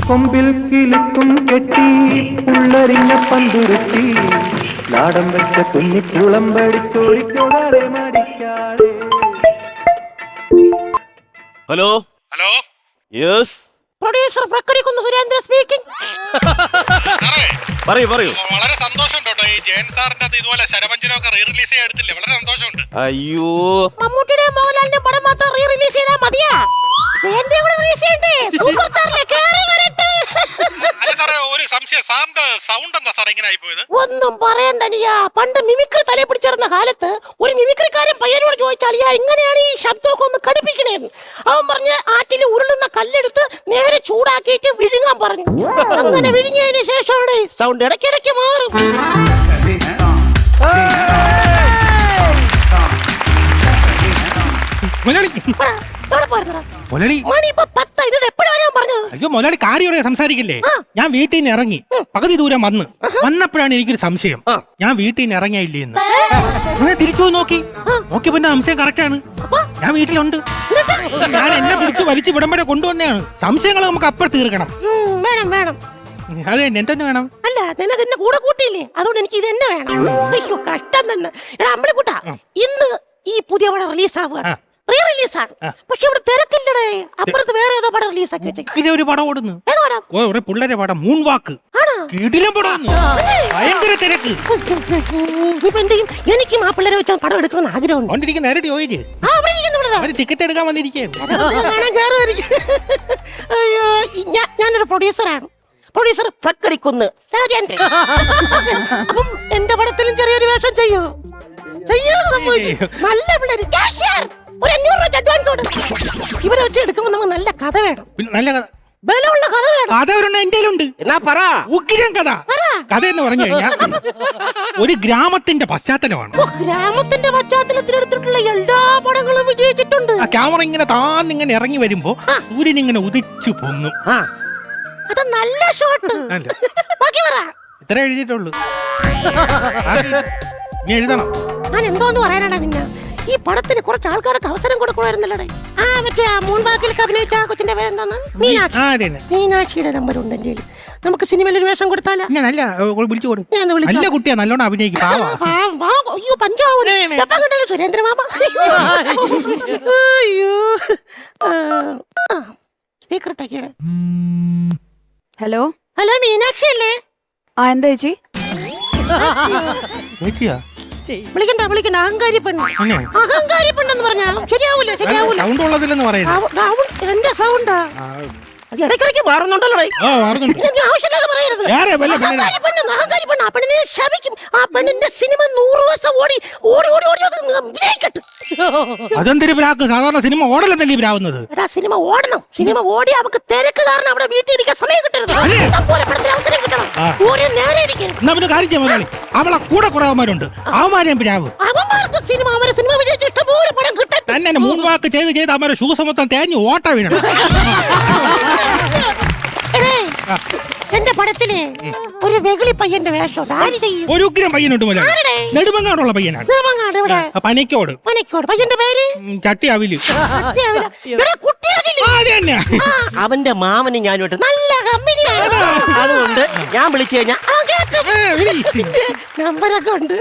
കൊമ്പിൽ കിലുക്കും കെട്ടി ഉള്ളരിഞ്ഞ പന്തുരുത്തി നാടൻ വെച്ച കുഞ്ഞിക്കുളമ്പടിച്ചോടിച്ചോടാതെ മടിക്കാതെ. ഹലോ ഹലോ യെസ് പ്രൊഡ്യൂസർ പ്രക്കടിക്കുന്നു സുരേന്ദ്ര സ്പീക്കിംഗ്. പറയൂ പറയൂ. വളരെ സന്തോഷമുണ്ട് കേട്ടോ. ഈ ജയൻ സാറിന്റെ ഇതുപോലെ ശരപഞ്ചനൊക്കെ റീ റിലീസ് ചെയ്യാൻ എടുത്തില്ലേ, വളരെ സന്തോഷമുണ്ട്. അയ്യോ മമ്മൂട്ടിയുടെ മോഹൻലാലിന്റെ പടം മാത്രം റീ റിലീസ് ചെയ്താൽ മതിയാ? എന്റെ കൂടെ റിലീസ് ചെയ്യണ്ടേ? സൂപ്പർ സ്റ്റാറിലെ കേറി വരട്ടെ. അല്ല സാറേ, ഒരു സംശയം, സാറിന്റെ സൗണ്ട് എന്താ സാർ ഇങ്ങനെ ആയിപ്പോയത്? ഒന്നും പറയണ്ടനിയാ. പണ്ട് മിമിക്രി തലയെ പിടിച്ചിരുന്ന കാലത്ത് ഒരു മിമിക്രിക്കാരൻ പയ്യനോട് ചോദിച്ചാലിയാ എങ്ങനെയാണ് ഈ ശബ്ദമൊക്കെ ഒന്ന് കടിപ്പിക്കണേന്ന്. അവൻ പറഞ്ഞ് ആറ്റിൽ ഉരുളുന്ന കല്ലെടുത്ത് നേരെ ചൂടാക്കിയിട്ട് വിഴുങ്ങാൻ പറഞ്ഞു. അങ്ങനെ വിഴുങ്ങിയതിന് ശേഷമാണ് സൗണ്ട് ഇടയ്ക്കിടയ്ക്ക് മാറും. അയ്യോ മുതലാളി കാര്യോടെ സംസാരിക്കില്ലേ? ഞാൻ വീട്ടിൽ നിന്ന് ഇറങ്ങി പകുതി ദൂരം വന്നപ്പോഴാണ് എനിക്കൊരു സംശയം. ഞാൻ വീട്ടിൽ നിന്ന് ഇറങ്ങിയില്ലേ എന്ന് ഞാൻ തിരിച്ചു പോയി നോക്കിയപ്പോ എന്റെ സംശയം കറക്റ്റാണ്. ഞാൻ വീട്ടിലുണ്ട്. ഞാൻ എന്നെ പിടിച്ച് വലിച്ച് ഇവിടം വരെ കൊണ്ടുവന്നെയാണ്. സംശയങ്ങൾ നമുക്ക് അപ്പുറം തീർക്കണം. വേണം വേണം. അതെ, എന്തെന്ന് വേണം? അല്ല, നിനക്ക് എന്നെ കൂടെ കൂട്ടിയില്ലേ, അതുകൊണ്ട് എനിക്ക് ഇത് തന്നെ വേണം. അയ്യോ കഷ്ടം തന്നെ. എടാ അമ്പലക്കുട്ടാ, ഇന്ന് ഈ പുതിയ പടം റിലീസ് ആവുകയാണ്. റീ റിലീസാണ്. പക്ഷെ ഇവിടെ തിരക്കില്ലടേ. അപ്പുറത്ത് വേറെ ഏതോ പടം റിലീസാക്കി വെച്ചേക്കും. ഒരു പടം ഓടുന്നു. ഏത് പടം? പിള്ളേരെ പടം മൂൺവാക്ക്. കിടിലം പടം. ഭയങ്കര തിരക്ക്. ഇപ്പൊ എന്ത് ചെയ്യും? എനിക്കും ആ പിള്ളേരെ വെച്ചാൽ പടം എടുക്കുന്ന ആഗ്രഹമുണ്ട്. നേരിട്ട് ചോദിച്ചു ടിക്കറ്റ് എടുക്കാൻ വന്നിരിക്കുകയാണ്. അയ്യോ, ഞാനൊരു പ്രൊഡ്യൂസറാണ്. പ്രൊഡ്യൂസർ പ്രക്കടിക്കുന്നു രാജേന്ദ്രൻ. അപ്പം എന്റെ പടത്തിലും ചെറിയൊരു വേഷം ചെയ്യൂ. നല്ല പിള്ളേര്. ഒരു 500 രൂപ അഡ്വാൻസ് കൊടുക്കും. ഇവരെ വെച്ച് എടുക്കുമ്പോൾ നമുക്ക് നല്ല കഥ വേണം. നല്ല കഥ, ബലമുള്ള കഥ വേണം. കഥ എന്റെ ഉണ്ട്. എന്നാ പറ. ഉഗ്രം കഥ. കഥ എന്ന് പറഞ്ഞു കഴിഞ്ഞാൽ ഒരു ഗ്രാമത്തിന്റെ പശ്ചാത്തലമാണ്. ഗ്രാമത്തിന്റെ പശ്ചാത്തലത്തിൽ എടുത്തിട്ടുള്ള എല്ലാ പടങ്ങളും വിജയിച്ചിട്ടുണ്ട്. ആ ക്യാമറ ഇങ്ങനെ താന്നിങ്ങനെ ഇറങ്ങി വരുമ്പോ സൂര്യൻ ഇങ്ങനെ ഉദിച്ചു പൊങ്ങും. അത് നല്ല ഷോട്ട്. ബാക്കി പറ. ഇത്ര എഴുതിയിട്ടുള്ളൂ. നീ എഴുതണം. ഞാൻ എന്തോന്ന് പറയാനാടാ നിന്നെ. ഈ പടത്തിന് കുറച്ച് ആൾക്കാർക്ക് അവസരം കൊടുക്കുമായിരുന്നല്ലേ? മറ്റേ മൂൺവാക്കിലൊക്കെ അഭിനയിച്ച കൊച്ചിന്റെ പേരെന്താന്ന്? മീനാക്ഷിയുടെ നമ്പർ ഉണ്ട് എന്റെ. നമുക്ക് സിനിമയിൽ ഒരു വേഷം കൊടുത്താലോ? നല്ല വിളിച്ചു കൊടുക്കും. നല്ല കുട്ടിയാ, നല്ലോണം അഭിനയിക്കും. അയ്യോ പഞ്ചാബ് സുരേന്ദ്ര മാമ. അയ്യോ സ്പീക്കർ ഇട്ടൊക്കെയാണ്. ഹലോ ഹലോ, മീനാക്ഷി അല്ലേ? എന്താ ചേച്ചി? ചേച്ചിയാ? വിളിക്കണ്ട അഹങ്കാരി പെണ്ണ്. അഹങ്കാരി പെണ്ണെന്ന് പറഞ്ഞാ ശരിയാവൂല. സൗണ്ട് ഉള്ളതില്ലെന്ന് പറയുന്നത്. എന്റെ സൗണ്ടാ അത് ഇടയ്ക്കിടയ്ക്ക് മാറുന്നുണ്ടല്ലോ. ആവശ്യമില്ലാതെ പറയരുത്. ആ പെണ്ണിനെ ശപിക്കും. ആ പെണ്ണിന്റെ സിനിമ 100 ദിവസം ഓടി വിജയിക്കട്ടെ. അതെന്തൊരു പ്രാക്ക്? സാധാരണ സിനിമ ഓടലെന്നല്ലേ പ്രാവുന്നത്? എടാ സിനിമ ഓടണം. സിനിമ ഓടി അവക്ക് തിരക്ക് കാരണം അവിടെ വീട്ടിൽ ഇരിക്കാൻ സമയം കിട്ടരുത്. അവസരം കിട്ടണം. ഒരു നേരെ ഇരിക്കണം. കാര്യം ചെയ്യാൻ അവളെ കൂടെ കുറെ അവന്മാരുണ്ട്. അവന്മാരെയും പ്രാവ്. അവന്മാർക്ക് അവരെ സിനിമ വിജയിച്ച ഇഷ്ടംപോലെ പടം കിട്ടും. തന്നെ 3 വാക്ക് ചെയ്ത് അവന്മാരെ ഷൂസ് മൊത്തം തേഞ്ഞ് ഓട്ട വീഴണം. എന്റെ പടത്തില് ഒരു വെകിളി പയ്യന്റെ വേഷം ഒരു ഉഗ്രം പയ്യനുണ്ട്. നെടുമങ്ങാടുള്ള പയ്യനാണ്. പനിക്കോട്. പയ്യന്റെ പേര് ചട്ടിയാവില്. അവന്റെ മാമനും ഞാനോട്ട് നല്ല കമ്പനിയാണ്. അതുകൊണ്ട് ഞാൻ വിളിച്ചു കഴിഞ്ഞാൽ നമ്പരൊക്കെ ഉണ്ട്.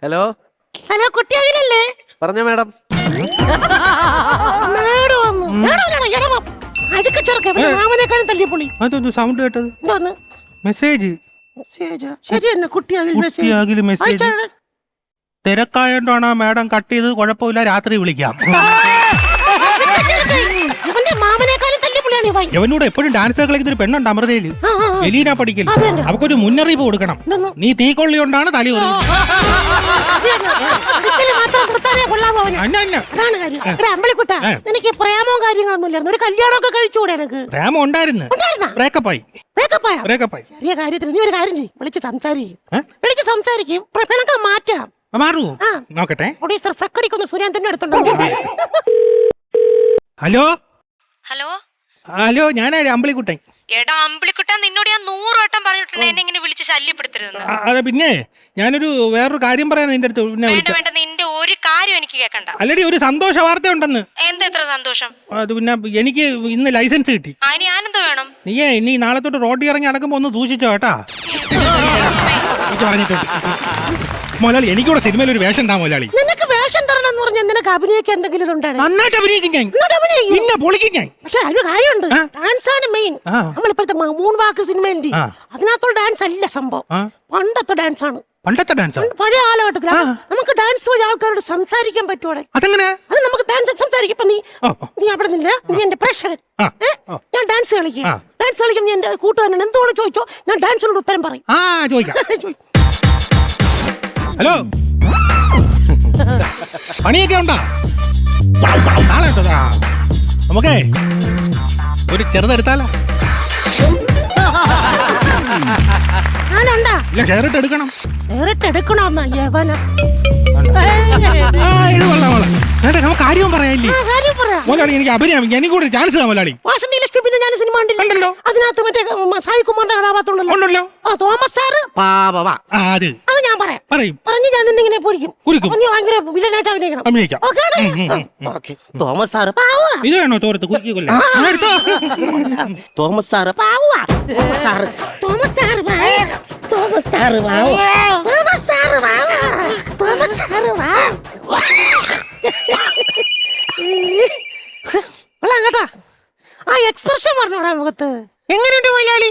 ഹലോ ഹലോ, കുട്ടിയാകിലല്ലേ? പറഞ്ഞ മാഡം. അതൊന്ന് സൗണ്ട് കേട്ടത്. മെസ്സേജ്. തിരക്കായോണ്ടാണ് മാഡം കട്ട് ചെയ്ത്. കുഴപ്പമില്ല, രാത്രി വിളിക്കാം. എവനോട് എപ്പോഴും ഡാൻസ് കളിക്കുന്ന ഒരു പെണ്ണുണ്ട് അമൃതയില്, എലീന പഠിക്കൽ. അവക്കൊരു മുന്നറിയിപ്പ് കൊടുക്കണം. നീ തീക്കൊള്ളി കൊണ്ടാണ് തലി എനിക്ക് പ്രേമോ കാര്യങ്ങളൊന്നും. ഒരു കല്യാണമൊക്കെ കഴിച്ചുകൂടെ? എനിക്ക് പ്രേമം ഉണ്ടായിരുന്നു. ബ്രേക്കപ്പായി. ചെറിയ കാര്യത്തിന് നീ ഒരു കാര്യം ചെയ്യും, വിളിച്ച് സംസാരിക്കും. പിണക്കം മാറ്റാം. മാറൂ, നോക്കട്ടെ. പ്രൊഡ്യൂസർ ഫ്രക്കടിക്കുന്ന സുരേന്ദ്രന്റെ അടുത്തുണ്ടോ? ഹലോ ഹലോ ഹലോ, ഞാനാണ് അമ്പിളിക്കുട്ടൻ. എടാ അമ്പിളിക്കുട്ട, നിന്നോട് ഞാൻ 100 വട്ടം പറഞ്ഞിട്ടുണ്ട് എന്നെ ഇങ്ങനെ വിളിച്ച് ശല്യപ്പെടുത്തരുതെന്ന്. അതെ, പിന്നെ ഞാനൊരു വേറൊരു കാര്യം പറയാൻ നിന്റെ അടുത്ത് പിന്നെ വേണ്ട വിളിച്ചത്. വേണ്ട, നിന്റെ ഒരു കാര്യം എനിക്ക് കേക്കണ്ട. അല്ലടി ഒരു സന്തോഷ വാർത്ത ഉണ്ടെന്ന്. എന്താ ഇത്ര സന്തോഷം? അത് പിന്നെ എനിക്ക് ഇന്ന് ലൈസൻസ് കിട്ടി. അതിന് ഞാനെന്തോ വേണം? നീ നാളെ തൊട്ട് റോഡിൽ ഇറങ്ങി നടക്കുമ്പോ ഒന്ന് സൂക്ഷിച്ചോ കേട്ടാ. എനിക്ക് പറഞ്ഞിട്ടുണ്ട് മുതലാളി. എനിക്കൂടെ സിനിമയിൽ ഒരു വേഷം ഉണ്ടാ മുതലാളി. നിനക്ക് വേഷം തരണം എന്ന് പറഞ്ഞാൽ നിനക്ക് അഭിനയിക്കാൻ എന്തെങ്കിലും ഇതുണ്ടാണ്? നന്നായിട്ട് അഭിനയിക്കും ഞാൻ. പിന്നെ പൊളിക്കും ഞാൻ. പക്ഷെ ഒരു കാര്യമുണ്ട്, ആ. ഡാൻസ് ആണ് മെയിൻ. ആ. നമ്മളിപ്പോഴത്തെ മൂൺ വാക്ക് സിനിമയിലെ ആ. അതിനകത്തുള്ള ഡാൻസ് അല്ല സംഭവം, ആ. പണ്ടത്തെ ഡാൻസ് ആണ്. പണ്ടത്തെ ഡാൻസ് പഴയ കാലഘട്ടത്തിൽ നമുക്ക് ഡാൻസ് വഴി ആൾക്കാരോട് സംസാരിക്കാൻ പറ്റുവാടെ. അതെങ്ങനെ? അത് നമുക്ക് ഡാൻസ് സംസാരിക്കും. ഇപ്പൊ ഓ. നീ അവിടെ നിന്നില്ല, നീ എന്റെ പ്രേക്ഷകൻ. ആ. ഞാൻ ഡാൻസ് കളിക്കും. ആ. ഡാൻസ് കളിക്കും. നീ എന്റെ കൂട്ടുകാരൻ എന്തോന്ന് ചോദിച്ചോ, ഞാൻ ഡാൻസിനോട് ഉത്തരം പറയും. ചോദിക്കാം. ഹലോ, പണിയൊക്കെ ഉണ്ടാ? നാളെ ഉണ്ടോ? നമുക്കേ ഒരു ചെറുതെടുത്താലോ? ഞാനുണ്ടാ ഇല്ല, ഷെയറിട്ട് എടുക്കണം. നേരിട്ട് എടുക്കണോന്നാ യവന. ഇത് കൊള്ളാം. നമുക്ക് കാര്യവും പറയാനില്ലേ കാര്യം പറയാ. മുതലാളി? എനിക്ക് അഭിനയം, എനിക്ക് കൂടെ ചാൻസ് താ മുതലാളി. വാസന്തി ലക്ഷ്മി പിന്നെ ഞാൻ സിനിമ കണ്ടല്ലോ. അതിനകത്ത് മറ്റേ സായി കുമാറിന്റെ കഥാപാത്രം ഉണ്ടല്ലോ. തോമസ് സാറ് പാവവാ. അത് ഞാൻ പറയാം. പറയും. പറഞ്ഞു ഞാൻ നിന്നെ ഇങ്ങനെ പൊരിക്കും. കുരിക്കും. നീ ഭയങ്കര വില്ലനായിട്ട് അഭിനയിക്കണം. അഭിനയിക്കാം. ഓക്കേ ആണോ? തോമസ് സാറ് പാവാ. ഇത് വേണോ തോരത്ത് കുരിക്കൊല്ല? തോമസ് സാറ് പാവാ. തോമസ് സാറ് തോമസ് സാറ് പാവാ. തോമസ് സാറ് പാവാ. തോമസ് സാറ് പാവാ. തോമസ് സാറ് പാവാ. കേട്ടാ ആ എക്സ്പ്രഷൻ പറഞ്ഞോടാ മുഖത്ത്. എങ്ങനെയുണ്ട് മുതലാളി?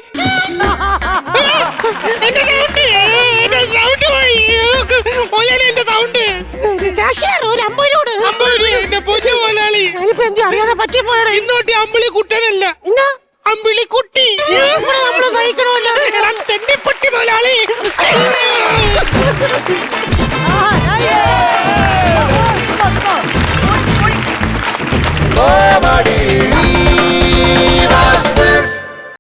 കാഷ്യർ ഒരു 50 ഞാനിപ്പോ എന്ത് അറിയാതെ പറ്റിപ്പോയടാ. ഇന്നോട്ടി അമ്പിളി കുട്ടനല്ല, എന്നാ അമ്പിളി കുട്ടി. നമ്മള് സഹിക്കണമല്ലോ. തെണ്ടിപ്പട്ടി മുതലാളി. കോമഡി